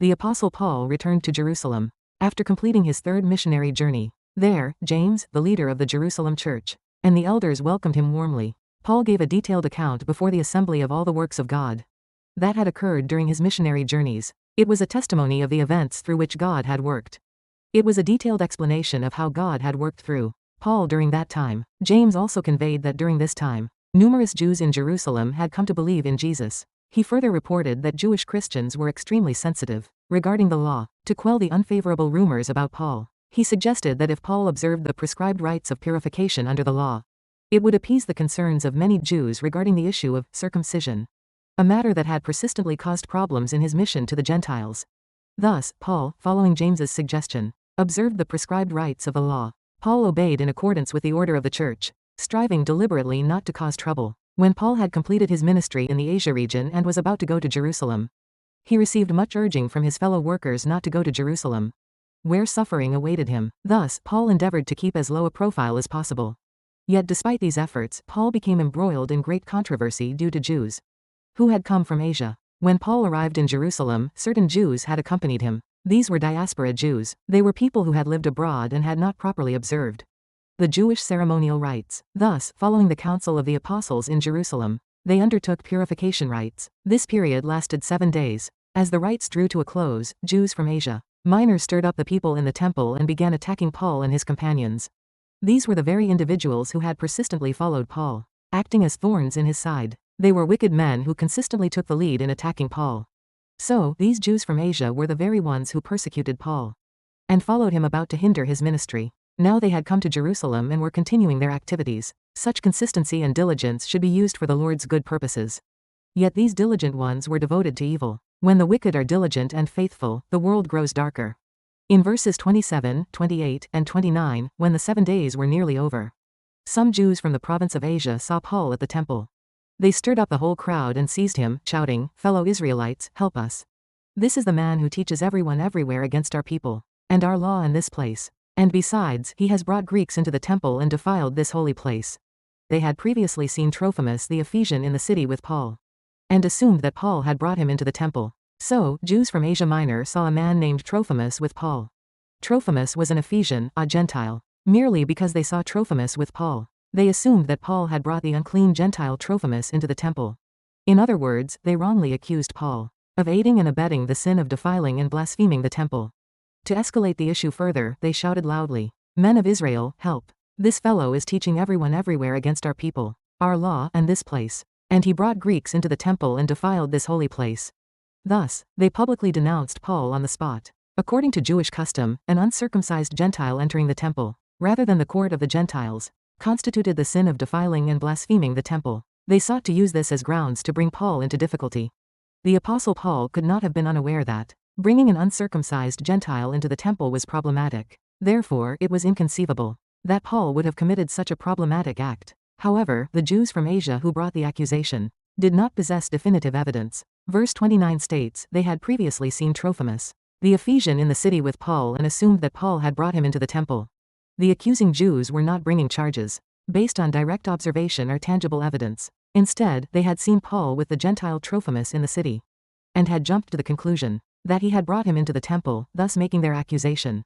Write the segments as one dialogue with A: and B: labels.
A: the Apostle Paul returned to Jerusalem. After completing his third missionary journey, there, James, the leader of the Jerusalem church, and the elders welcomed him warmly. Paul gave a detailed account before the assembly of all the works of God that had occurred during his missionary journeys. It was a testimony of the events through which God had worked. It was a detailed explanation of how God had worked through Paul during that time. James also conveyed that during this time, numerous Jews in Jerusalem had come to believe in Jesus. He further reported that Jewish Christians were extremely sensitive regarding the law. To quell the unfavorable rumors about Paul, he suggested that if Paul observed the prescribed rites of purification under the law, it would appease the concerns of many Jews regarding the issue of circumcision, a matter that had persistently caused problems in his mission to the Gentiles. Thus, Paul, following James's suggestion, observed the prescribed rites of the law. Paul obeyed in accordance with the order of the church, striving deliberately not to cause trouble. When Paul had completed his ministry in the Asia region and was about to go to Jerusalem, he received much urging from his fellow workers not to go to Jerusalem, where suffering awaited him. Thus, Paul endeavored to keep as low a profile as possible. Yet despite these efforts, Paul became embroiled in great controversy due to Jews who had come from Asia. When Paul arrived in Jerusalem, certain Jews had accompanied him. These were diaspora Jews. They were people who had lived abroad and had not properly observed the Jewish ceremonial rites. Thus, following the council of the apostles in Jerusalem, they undertook purification rites. This period lasted 7 days. As the rites drew to a close, Jews from Asia Minor stirred up the people in the temple and began attacking Paul and his companions. These were the very individuals who had persistently followed Paul, acting as thorns in his side. They were wicked men who consistently took the lead in attacking Paul. So, these Jews from Asia were the very ones who persecuted Paul and followed him about to hinder his ministry. Now they had come to Jerusalem and were continuing their activities. Such consistency and diligence should be used for the Lord's good purposes. Yet these diligent ones were devoted to evil. When the wicked are diligent and faithful, the world grows darker. In verses 27, 28, and 29, when the 7 days were nearly over, some Jews from the province of Asia saw Paul at the temple. They stirred up the whole crowd and seized him, shouting, "Fellow Israelites, help us. This is the man who teaches everyone everywhere against our people and our law in this place. And besides, he has brought Greeks into the temple and defiled this holy place." They had previously seen Trophimus the Ephesian in the city with Paul, and assumed that Paul had brought him into the temple. So, Jews from Asia Minor saw a man named Trophimus with Paul. Trophimus was an Ephesian, a Gentile. Merely because they saw Trophimus with Paul, they assumed that Paul had brought the unclean Gentile Trophimus into the temple. In other words, they wrongly accused Paul of aiding and abetting the sin of defiling and blaspheming the temple. To escalate the issue further, they shouted loudly, "Men of Israel, help. This fellow is teaching everyone everywhere against our people, our law, and this place. And he brought Greeks into the temple and defiled this holy place." Thus, they publicly denounced Paul on the spot. According to Jewish custom, an uncircumcised Gentile entering the temple, rather than the court of the Gentiles, constituted the sin of defiling and blaspheming the temple. They sought to use this as grounds to bring Paul into difficulty. The Apostle Paul could not have been unaware that bringing an uncircumcised Gentile into the temple was problematic. Therefore, it was inconceivable that Paul would have committed such a problematic act. However, the Jews from Asia who brought the accusation did not possess definitive evidence. Verse 29 states, they had previously seen Trophimus the Ephesian in the city with Paul and assumed that Paul had brought him into the temple. The accusing Jews were not bringing charges based on direct observation or tangible evidence. Instead, they had seen Paul with the Gentile Trophimus in the city and had jumped to the conclusion that he had brought him into the temple, thus making their accusation.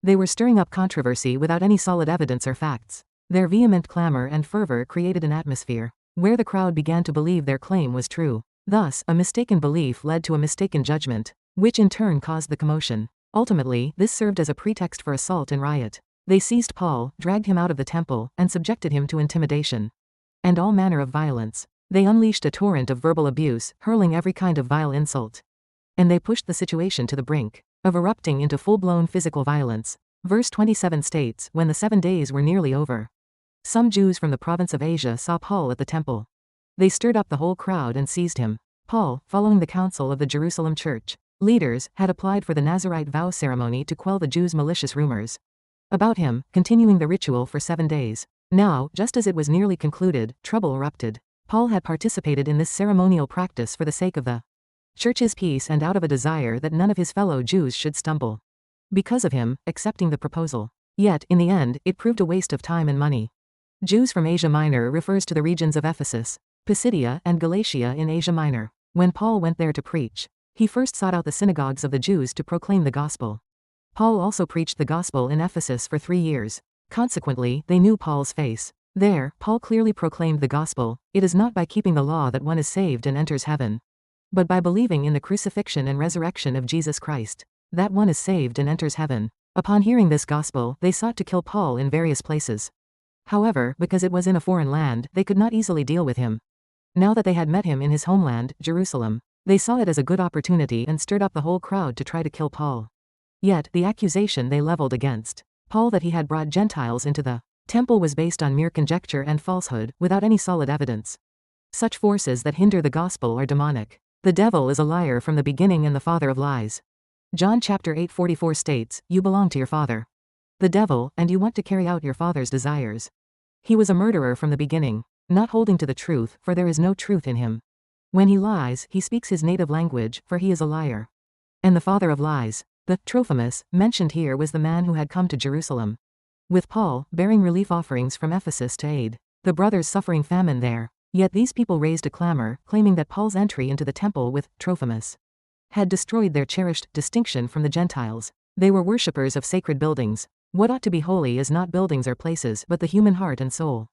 A: They were stirring up controversy without any solid evidence or facts. Their vehement clamor and fervor created an atmosphere where the crowd began to believe their claim was true. Thus, a mistaken belief led to a mistaken judgment, which in turn caused the commotion. Ultimately, this served as a pretext for assault and riot. They seized Paul, dragged him out of the temple, and subjected him to intimidation and all manner of violence. They unleashed a torrent of verbal abuse, hurling every kind of vile insult. And they pushed the situation to the brink of erupting into full-blown physical violence. Verse 27 states, when the 7 days were nearly over, some Jews from the province of Asia saw Paul at the temple. They stirred up the whole crowd and seized him. Paul, following the counsel of the Jerusalem church leaders, had applied for the Nazirite vow ceremony to quell the Jews' malicious rumors about him, continuing the ritual for 7 days. Now, just as it was nearly concluded, trouble erupted. Paul had participated in this ceremonial practice for the sake of the church's peace and out of a desire that none of his fellow Jews should stumble because of him accepting the proposal. Yet, in the end, it proved a waste of time and money. Jews from Asia Minor refers to the regions of Ephesus, Pisidia, and Galatia in Asia Minor. When Paul went there to preach, He first sought out the synagogues of the Jews to proclaim the gospel. Paul also preached the gospel in Ephesus for 3 years. Consequently, they knew Paul's face. There, Paul clearly proclaimed the gospel. It is not by keeping the law that one is saved and enters heaven, but by believing in the crucifixion and resurrection of Jesus Christ, that one is saved and enters heaven. Upon hearing this gospel, they sought to kill Paul in various places. However, because it was in a foreign land, they could not easily deal with him. Now that they had met him in his homeland, Jerusalem, they saw it as a good opportunity and stirred up the whole crowd to try to kill Paul. Yet, the accusation they leveled against Paul that he had brought Gentiles into the temple was based on mere conjecture and falsehood, without any solid evidence. Such forces that hinder the gospel are demonic. The devil is a liar from the beginning and the father of lies. John chapter 8:44 states, "You belong to your father, the devil, and you want to carry out your father's desires." He was a murderer from the beginning, not holding to the truth, for there is no truth in him. When he lies, he speaks his native language, for he is a liar, and the father of lies. The Trophimus mentioned here was the man who had come to Jerusalem with Paul, bearing relief offerings from Ephesus to aid the brothers suffering famine there. Yet these people raised a clamor, claiming that Paul's entry into the temple with Trophimus had destroyed their cherished distinction from the Gentiles. They were worshippers of sacred buildings. What ought to be holy is not buildings or places, but the human heart and soul.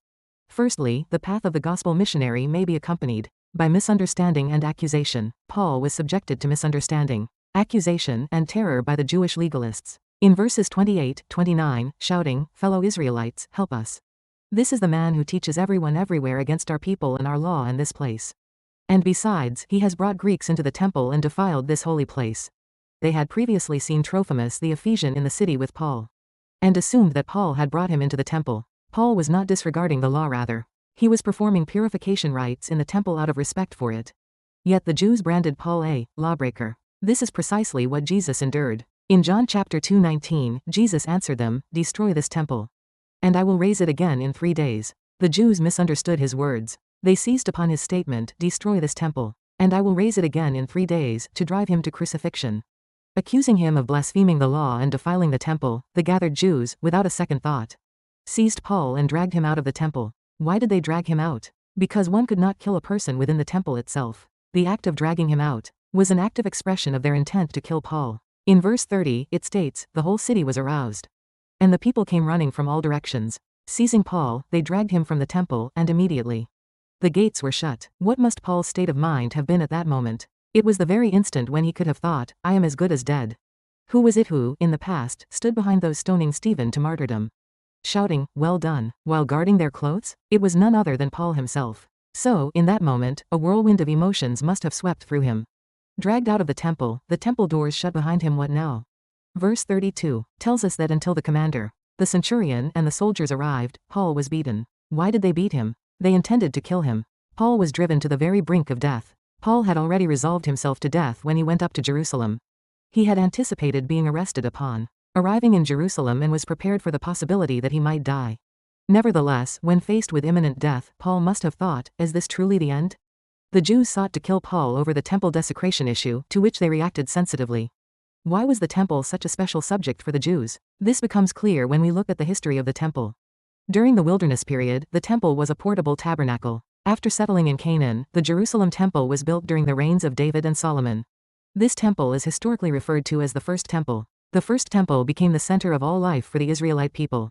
A: Firstly, the path of the gospel missionary may be accompanied by misunderstanding and accusation. Paul was subjected to misunderstanding, accusation, and terror by the Jewish legalists. In verses 28-29, shouting, "Fellow Israelites, help us. This is the man who teaches everyone everywhere against our people and our law and this place. And besides, he has brought Greeks into the temple and defiled this holy place." They had previously seen Trophimus the Ephesian in the city with Paul, and assumed that Paul had brought him into the temple. Paul was not disregarding the law, rather, he was performing purification rites in the temple out of respect for it. Yet the Jews branded Paul a lawbreaker. This is precisely what Jesus endured. In John chapter 2:19, Jesus answered them, "Destroy this temple, and I will raise it again in 3 days." The Jews misunderstood his words. They seized upon his statement, "Destroy this temple, and I will raise it again in 3 days," to drive him to crucifixion. Accusing him of blaspheming the law and defiling the temple, the gathered Jews, without a second thought, seized Paul and dragged him out of the temple. Why did they drag him out? Because one could not kill a person within the temple itself. The act of dragging him out was an active expression of their intent to kill Paul. In verse 30, it states, "The whole city was aroused, and the people came running from all directions. Seizing Paul, they dragged him from the temple, and immediately the gates were shut." What must Paul's state of mind have been at that moment? It was the very instant when he could have thought, "I am as good as dead." Who was it who, in the past, stood behind those stoning Stephen to martyrdom, shouting, "Well done," while guarding their clothes? It was none other than Paul himself. So, in that moment, a whirlwind of emotions must have swept through him. Dragged out of the temple doors shut behind him. What now? Verse 32 tells us that until the commander, the centurion, and the soldiers arrived, Paul was beaten. Why did they beat him? They intended to kill him. Paul was driven to the very brink of death. Paul had already resolved himself to death when he went up to Jerusalem. He had anticipated being arrested upon arriving in Jerusalem and was prepared for the possibility that he might die. Nevertheless, when faced with imminent death, Paul must have thought, "Is this truly the end?" The Jews sought to kill Paul over the temple desecration issue, to which they reacted sensitively. Why was the temple such a special subject for the Jews? This becomes clear when we look at the history of the temple. During the wilderness period, the temple was a portable tabernacle. After settling in Canaan, the Jerusalem temple was built during the reigns of David and Solomon. This temple is historically referred to as the First Temple. The First Temple became the center of all life for the Israelite people.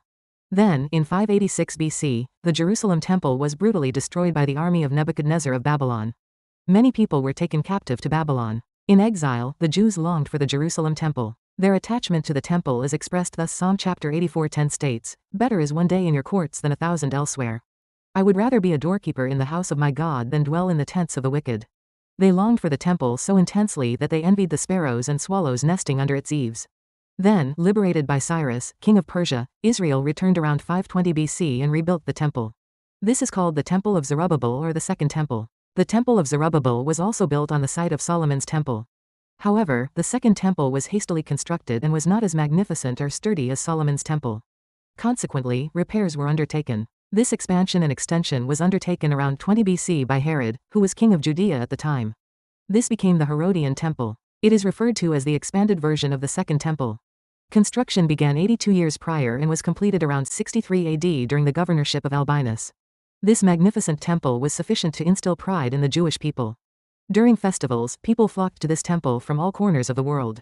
A: Then, in 586 BC, the Jerusalem temple was brutally destroyed by the army of Nebuchadnezzar of Babylon. Many people were taken captive to Babylon. In exile, the Jews longed for the Jerusalem temple. Their attachment to the temple is expressed thus. Psalm chapter 84:10 states, "Better is one day in your courts than 1,000 elsewhere. I would rather be a doorkeeper in the house of my God than dwell in the tents of the wicked." They longed for the temple so intensely that they envied the sparrows and swallows nesting under its eaves. Then, liberated by Cyrus, king of Persia, Israel returned around 520 BC and rebuilt the temple. This is called the Temple of Zerubbabel, or the Second Temple. The Temple of Zerubbabel was also built on the site of Solomon's temple. However, the Second Temple was hastily constructed and was not as magnificent or sturdy as Solomon's temple. Consequently, repairs were undertaken. This expansion and extension was undertaken around 20 BC by Herod, who was king of Judea at the time. This became the Herodian Temple. It is referred to as the expanded version of the Second Temple. Construction began 82 years prior and was completed around 63 AD during the governorship of Albinus. This magnificent temple was sufficient to instill pride in the Jewish people. During festivals, people flocked to this temple from all corners of the world.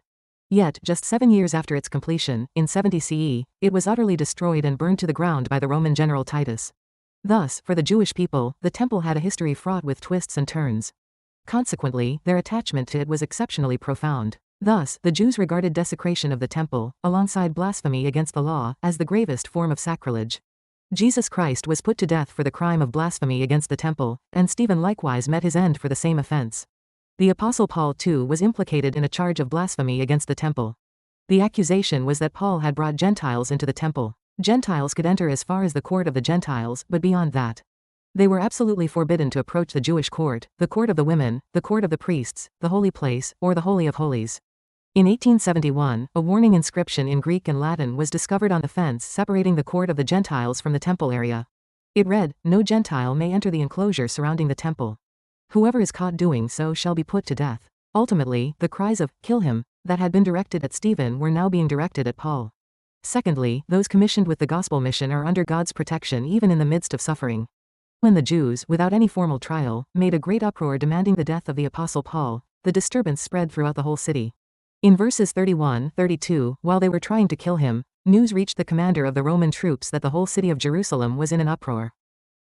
A: Yet, just 7 years after its completion, in 70 CE, it was utterly destroyed and burned to the ground by the Roman general Titus. Thus, for the Jewish people, the temple had a history fraught with twists and turns. Consequently, their attachment to it was exceptionally profound. Thus, the Jews regarded desecration of the temple, alongside blasphemy against the law, as the gravest form of sacrilege. Jesus Christ was put to death for the crime of blasphemy against the temple, and Stephen likewise met his end for the same offense. The Apostle Paul too was implicated in a charge of blasphemy against the temple. The accusation was that Paul had brought Gentiles into the temple. Gentiles could enter as far as the court of the Gentiles, but beyond that, they were absolutely forbidden to approach the Jewish court, the court of the women, the court of the priests, the holy place, or the Holy of Holies. In 1871, a warning inscription in Greek and Latin was discovered on the fence separating the court of the Gentiles from the temple area. It read, "No Gentile may enter the enclosure surrounding the temple. Whoever is caught doing so shall be put to death." Ultimately, the cries of, "Kill him," that had been directed at Stephen were now being directed at Paul. Secondly, those commissioned with the gospel mission are under God's protection even in the midst of suffering. When the Jews, without any formal trial, made a great uproar demanding the death of the Apostle Paul, the disturbance spread throughout the whole city. In verses 31-32, while they were trying to kill him, news reached the commander of the Roman troops that the whole city of Jerusalem was in an uproar.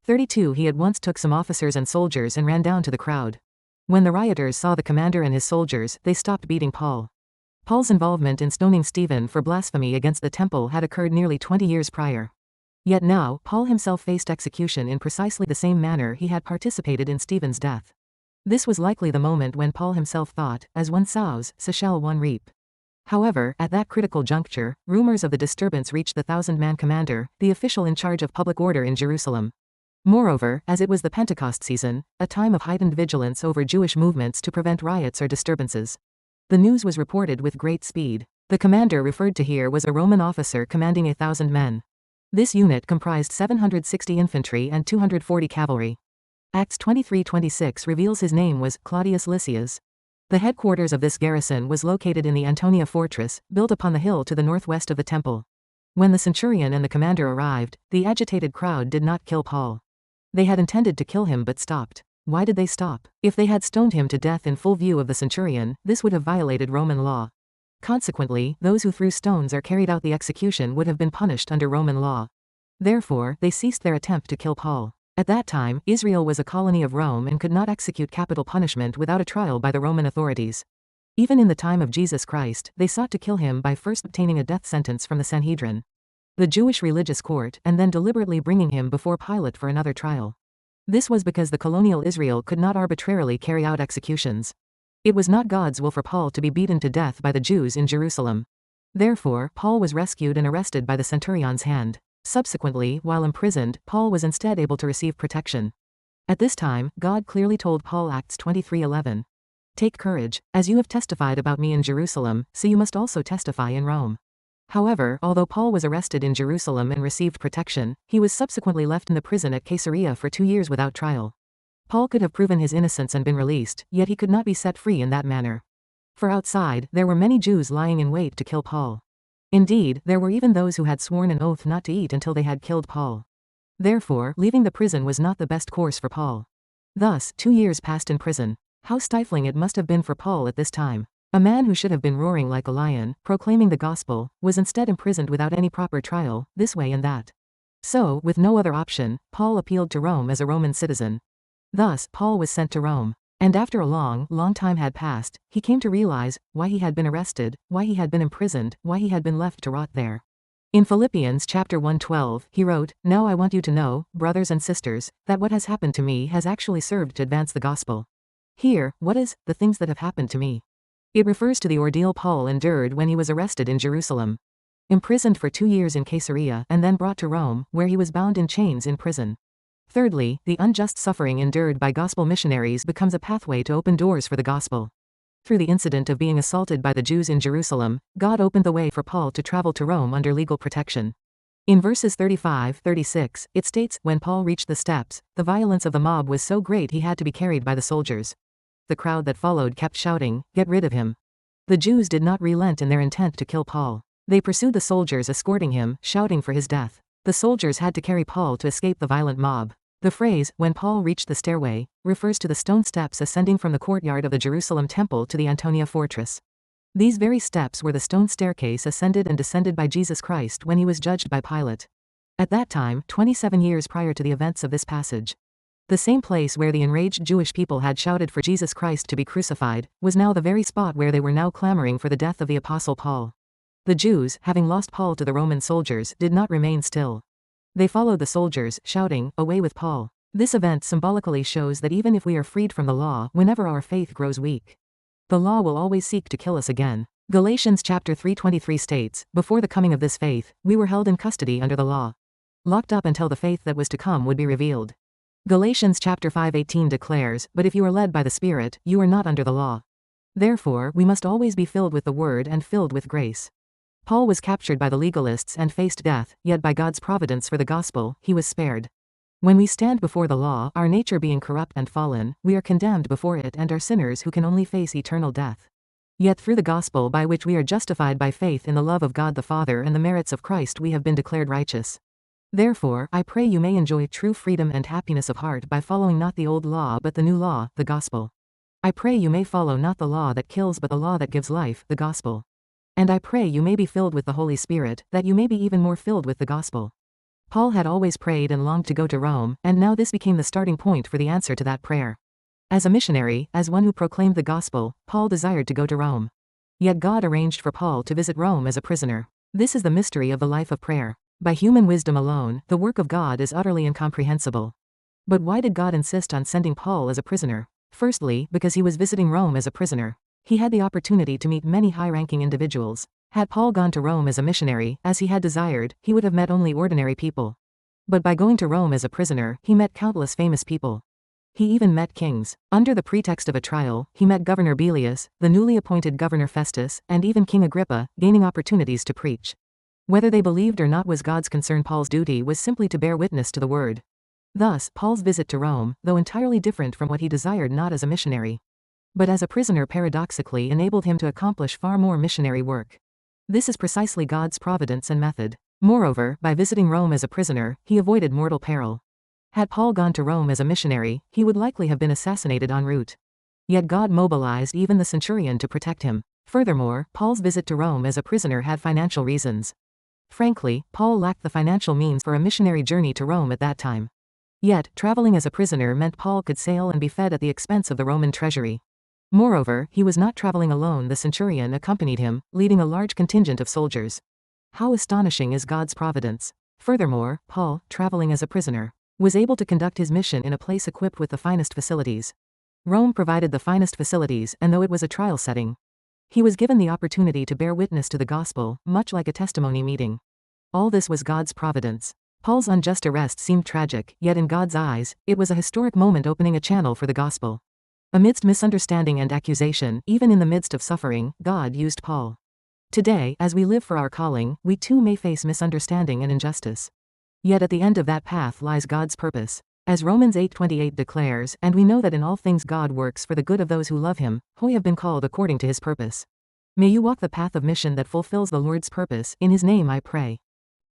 A: 32 He at once took some officers and soldiers and ran down to the crowd. When the rioters saw the commander and his soldiers, they stopped beating Paul. Paul's involvement in stoning Stephen for blasphemy against the temple had occurred nearly 20 years prior. Yet now, Paul himself faced execution in precisely the same manner he had participated in Stephen's death. This was likely the moment when Paul himself thought, "As one sows, so shall one reap." However, at that critical juncture, rumors of the disturbance reached the 1,000-man commander, the official in charge of public order in Jerusalem. Moreover, as it was the Pentecost season, a time of heightened vigilance over Jewish movements to prevent riots or disturbances, the news was reported with great speed. The commander referred to here was a Roman officer commanding 1,000 men. This unit comprised 760 infantry and 240 cavalry. Acts 23:26 reveals his name was Claudius Lysias. The headquarters of this garrison was located in the Antonia fortress, built upon the hill to the northwest of the temple. When the centurion and the commander arrived, the agitated crowd did not kill Paul. They had intended to kill him but stopped. Why did they stop? If they had stoned him to death in full view of the centurion, this would have violated Roman law. Consequently, those who threw stones or carried out the execution would have been punished under Roman law. Therefore, they ceased their attempt to kill Paul. At that time, Israel was a colony of Rome and could not execute capital punishment without a trial by the Roman authorities. Even in the time of Jesus Christ, they sought to kill him by first obtaining a death sentence from the Sanhedrin, the Jewish religious court, and then deliberately bringing him before Pilate for another trial. This was because the colonial Israel could not arbitrarily carry out executions. It was not God's will for Paul to be beaten to death by the Jews in Jerusalem. Therefore, Paul was rescued and arrested by the centurion's hand. Subsequently, while imprisoned, Paul was instead able to receive protection. At this time, God clearly told Paul Acts 23:11. "Take courage, as you have testified about me in Jerusalem, so you must also testify in Rome." However, although Paul was arrested in Jerusalem and received protection, he was subsequently left in the prison at Caesarea for 2 years without trial. Paul could have proven his innocence and been released, yet he could not be set free in that manner. For outside, there were many Jews lying in wait to kill Paul. Indeed, there were even those who had sworn an oath not to eat until they had killed Paul. Therefore, leaving the prison was not the best course for Paul. Thus, 2 years passed in prison. How stifling it must have been for Paul at this time. A man who should have been roaring like a lion, proclaiming the gospel, was instead imprisoned without any proper trial, this way and that. So, with no other option, Paul appealed to Rome as a Roman citizen. Thus, Paul was sent to Rome. And after a long time had passed, he came to realize why he had been arrested, why he had been imprisoned, why he had been left to rot there. In Philippians chapter 1:12, he wrote, "Now I want you to know, brothers and sisters, that what has happened to me has actually served to advance the gospel." Here, what is the things that have happened to me? It refers to the ordeal Paul endured when he was arrested in Jerusalem, imprisoned for 2 years in Caesarea, and then brought to Rome, where he was bound in chains in prison. Thirdly, the unjust suffering endured by gospel missionaries becomes a pathway to open doors for the gospel. Through the incident of being assaulted by the Jews in Jerusalem, God opened the way for Paul to travel to Rome under legal protection. In verses 35-36, it states, "When Paul reached the steps, the violence of the mob was so great he had to be carried by the soldiers. The crowd that followed kept shouting, 'Get rid of him.' The Jews did not relent in their intent to kill Paul. They pursued the soldiers escorting him, shouting for his death. The soldiers had to carry Paul to escape the violent mob. The phrase, when Paul reached the stairway, refers to the stone steps ascending from the courtyard of the Jerusalem temple to the Antonia fortress. These very steps were the stone staircase ascended and descended by Jesus Christ when he was judged by Pilate. At that time, 27 years prior to the events of this passage. The same place where the enraged Jewish people had shouted for Jesus Christ to be crucified, was now the very spot where they were now clamoring for the death of the Apostle Paul. The Jews, having lost Paul to the Roman soldiers, did not remain still. They followed the soldiers, shouting, "Away with Paul." This event symbolically shows that even if we are freed from the law, whenever our faith grows weak, the law will always seek to kill us again. Galatians chapter 3:23 states, "Before the coming of this faith, we were held in custody under the law, locked up until the faith that was to come would be revealed." Galatians chapter 5:18 declares, "But if you are led by the Spirit, you are not under the law." Therefore, we must always be filled with the Word and filled with grace. Paul was captured by the legalists and faced death, yet by God's providence for the gospel, he was spared. When we stand before the law, our nature being corrupt and fallen, we are condemned before it and are sinners who can only face eternal death. Yet through the gospel by which we are justified by faith in the love of God the Father and the merits of Christ, we have been declared righteous. Therefore, I pray you may enjoy true freedom and happiness of heart by following not the old law but the new law, the gospel. I pray you may follow not the law that kills but the law that gives life, the gospel. And I pray you may be filled with the Holy Spirit, that you may be even more filled with the gospel. Paul had always prayed and longed to go to Rome, and now this became the starting point for the answer to that prayer. As a missionary, as one who proclaimed the gospel, Paul desired to go to Rome. Yet God arranged for Paul to visit Rome as a prisoner. This is the mystery of the life of prayer. By human wisdom alone, the work of God is utterly incomprehensible. But why did God insist on sending Paul as a prisoner? Firstly, because he was visiting Rome as a prisoner. He had the opportunity to meet many high-ranking individuals. Had Paul gone to Rome as a missionary, as he had desired, he would have met only ordinary people. But by going to Rome as a prisoner, he met countless famous people. He even met kings. Under the pretext of a trial, he met Governor Belius, the newly appointed Governor Festus, and even King Agrippa, gaining opportunities to preach. Whether they believed or not was God's concern. Paul's duty was simply to bear witness to the word. Thus, Paul's visit to Rome, though entirely different from what he desired not as a missionary, but as a prisoner, paradoxically enabled him to accomplish far more missionary work. This is precisely God's providence and method. Moreover, by visiting Rome as a prisoner, he avoided mortal peril. Had Paul gone to Rome as a missionary, he would likely have been assassinated en route. Yet God mobilized even the centurion to protect him. Furthermore, Paul's visit to Rome as a prisoner had financial reasons. Frankly, Paul lacked the financial means for a missionary journey to Rome at that time. Yet, traveling as a prisoner meant Paul could sail and be fed at the expense of the Roman treasury. Moreover, he was not traveling alone. The centurion accompanied him, leading a large contingent of soldiers. How astonishing is God's providence! Furthermore, Paul, traveling as a prisoner, was able to conduct his mission in a place equipped with the finest facilities. Rome provided the finest facilities, and though it was a trial setting, he was given the opportunity to bear witness to the gospel, much like a testimony meeting. All this was God's providence. Paul's unjust arrest seemed tragic, yet in God's eyes, it was a historic moment opening a channel for the gospel. Amidst misunderstanding and accusation, even in the midst of suffering, God used Paul. Today, as we live for our calling, we too may face misunderstanding and injustice. Yet at the end of that path lies God's purpose. As Romans 8:28 declares, and we know that in all things God works for the good of those who love him, who have been called according to his purpose. May you walk the path of mission that fulfills the Lord's purpose. In his name I pray.